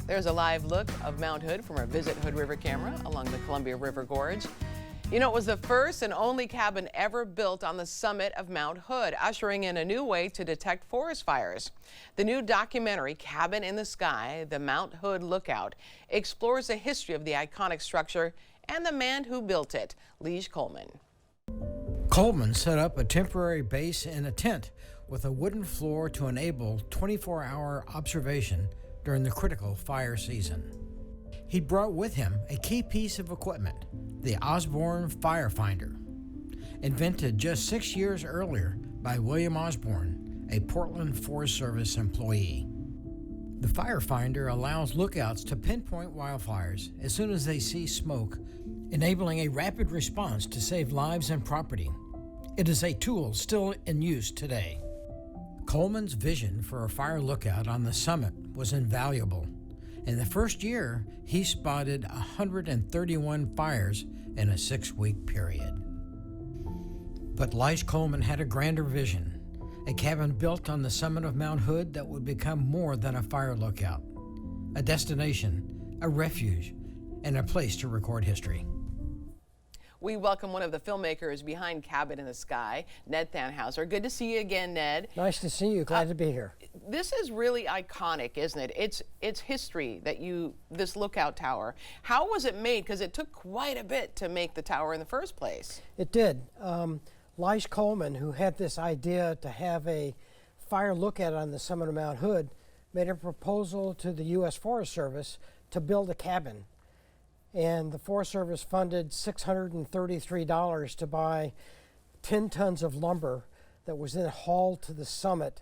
There's a live look of Mount Hood from our Visit Hood River camera along the Columbia River Gorge. You know, it was the first and only cabin ever built on the summit of Mount Hood, ushering in a new way to detect forest fires. The new documentary, Cabin in the Sky, the Mount Hood Lookout, explores the history of the iconic structure and the man who built it, Lige Coleman. Coleman set up a temporary base in a tent with a wooden floor to enable 24-hour observation during the critical fire season. He brought with him a key piece of equipment, the Osborne Firefinder, invented just 6 years earlier by William Osborne, a Portland Forest Service employee. The Firefinder allows lookouts to pinpoint wildfires as soon as they see smoke, enabling a rapid response to save lives and property. It is a tool still in use today. Coleman's vision for a fire lookout on the summit was invaluable. In the first year, he spotted 131 fires in a 6-week period. But Lige Coleman had a grander vision, a cabin built on the summit of Mount Hood that would become more than a fire lookout, a destination, a refuge, and a place to record history. We welcome one of the filmmakers behind Cabin in the Sky, Ned Thanhouser. Good to see you again, Ned. Nice to see you. Glad to be here. This is really iconic, isn't it? It's history that this lookout tower. How was it made? Because it took quite a bit to make the tower in the first place. It did. Lige Coleman, who had this idea to have a fire lookout on the summit of Mount Hood, made a proposal to the U.S. Forest Service to build a cabin. And the Forest Service funded $633 to buy 10 tons of lumber that was then hauled to the summit.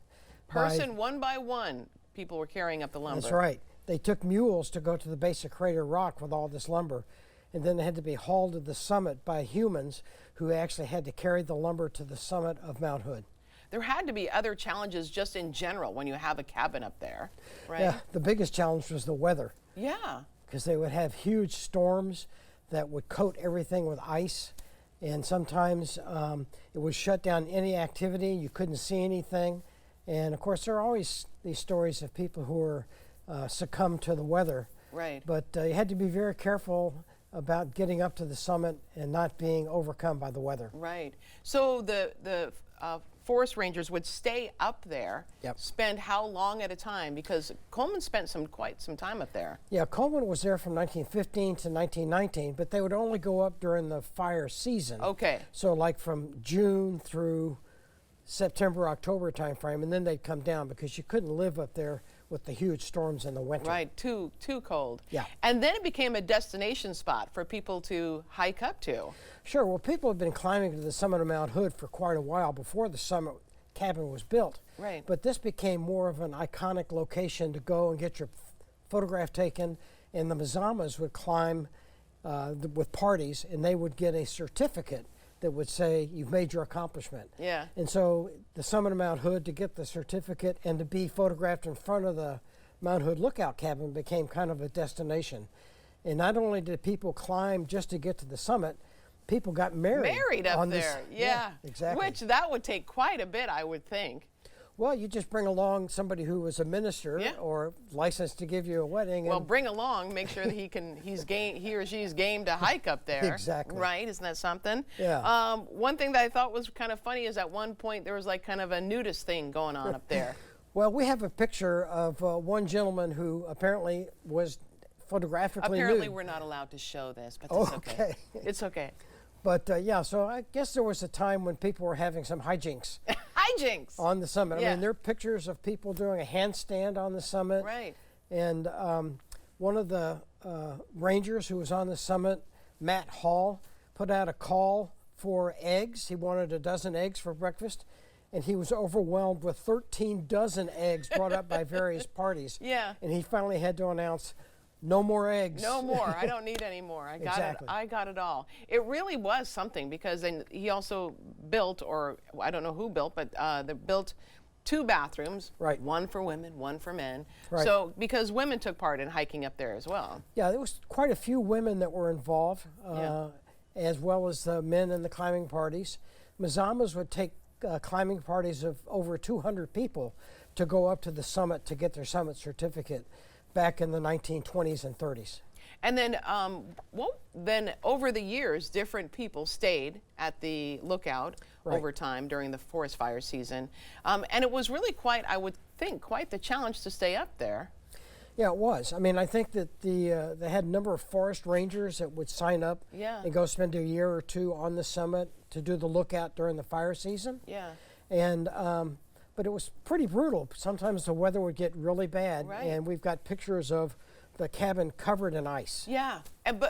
One by one, people were carrying up the lumber. That's right. They took mules to go to the base of Crater Rock with all this lumber, and then they had to be hauled to the summit by humans who actually had to carry the lumber to the summit of Mount Hood. There had to be other challenges just in general when you have a cabin up there, right? Yeah, the biggest challenge was the weather. Yeah. Because they would have huge storms that would coat everything with ice, and sometimes it would shut down any activity. You couldn't see anything, and of course there are always these stories of people who were succumbed to the weather. Right. But you had to be very careful about getting up to the summit and not being overcome by the weather. Right. So the forest rangers would stay up there. Yep. Spend how long at a time? Because Coleman spent quite some time up there. Yeah, Coleman was there from 1915 to 1919, but they would only go up during the fire season. Okay. So like from June through September, October timeframe, and then they'd come down because you couldn't live up there with the huge storms in the winter. Right, too cold. Yeah. And then it became a destination spot for people to hike up to. Sure, well, people have been climbing to the summit of Mount Hood for quite a while before the summit cabin was built. Right. But this became more of an iconic location to go and get your photograph taken, and the Mazamas would climb with parties, and they would get a certificate that would say you've made your accomplishment. Yeah. And so the summit of Mount Hood, to get the certificate and to be photographed in front of the Mount Hood lookout cabin, became kind of a destination. And not only did people climb just to get to the summit, people got married up on there. This, yeah, exactly. Which that would take quite a bit, I would think. Well, you just bring along somebody who was a minister or licensed to give you a wedding. Well, bring along, make sure that he or she's game to hike up there. Exactly. Right, isn't that something? Yeah. One thing that I thought was kind of funny is at one point there was like kind of a nudist thing going on up there. Well, we have a picture of one gentleman who apparently was photographically Apparently nude. we're not allowed to show this, but it's okay. It's okay. But yeah, so I guess there was a time when people were having some hijinks. Hijinks! On the summit. Yeah. I mean, there are pictures of people doing a handstand on the summit. Right. And one of the rangers who was on the summit, Matt Hall, put out a call for eggs. He wanted a dozen eggs for breakfast, and he was overwhelmed with 13 dozen eggs brought up by various parties. Yeah. And he finally had to announce, no more eggs. No more. I don't need any more. I got Exactly. it. I got it all. It really was something because then he also built, or I don't know who built, but they built 2 bathrooms. Right. One for women, one for men. Right. So because women took part in hiking up there as well. Yeah, there was quite a few women that were involved, Yeah. as well as the men in the climbing parties. Mazamas would take climbing parties of over 200 people to go up to the summit to get their summit certificate. back in the 1920s and 30s. And then, then over the years, different people stayed at the lookout over time during the forest fire season. And it was really quite, I would think, quite the challenge to stay up there. Yeah, it was. I mean, I think that they had a number of forest rangers that would sign up and go spend a year or two on the summit to do the lookout during the fire season. Yeah. And but it was pretty brutal. Sometimes the weather would get really bad, and we've got pictures of the cabin covered in ice. Yeah, and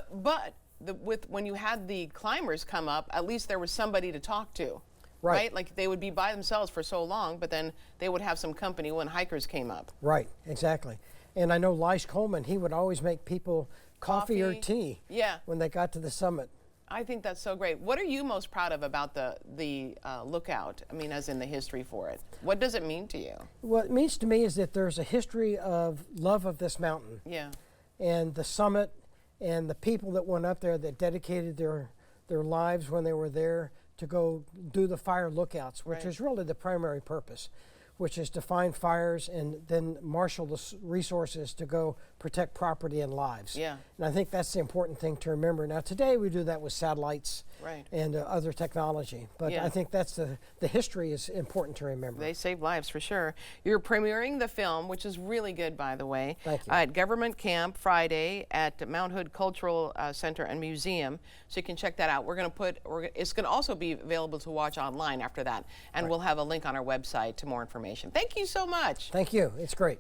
when you had the climbers come up, at least there was somebody to talk to, right? Like they would be by themselves for so long, but then they would have some company when hikers came up. Right, exactly. And I know Leish Coleman, he would always make people coffee or tea when they got to the summit. I think that's so great. What are you most proud of about the lookout? I mean, as in the history for it. What does it mean to you? What it means to me is that there's a history of love of this mountain. Yeah. And the summit and the people that went up there that dedicated their lives when they were there to go do the fire lookouts, which is really the primary purpose, which is to find fires and then marshal the resources to go protect property and lives. Yeah. And I think that's the important thing to remember. Now today we do that with satellites and other technology, but I think that's the history is important to remember. They save lives for sure. You're premiering the film, which is really good, by the way, at Government Camp Friday at Mount Hood Cultural Center and Museum, so you can check that out. It's going to also be available to watch online after that, and we'll have a link on our website to more information. Thank you so much. Thank you. It's great.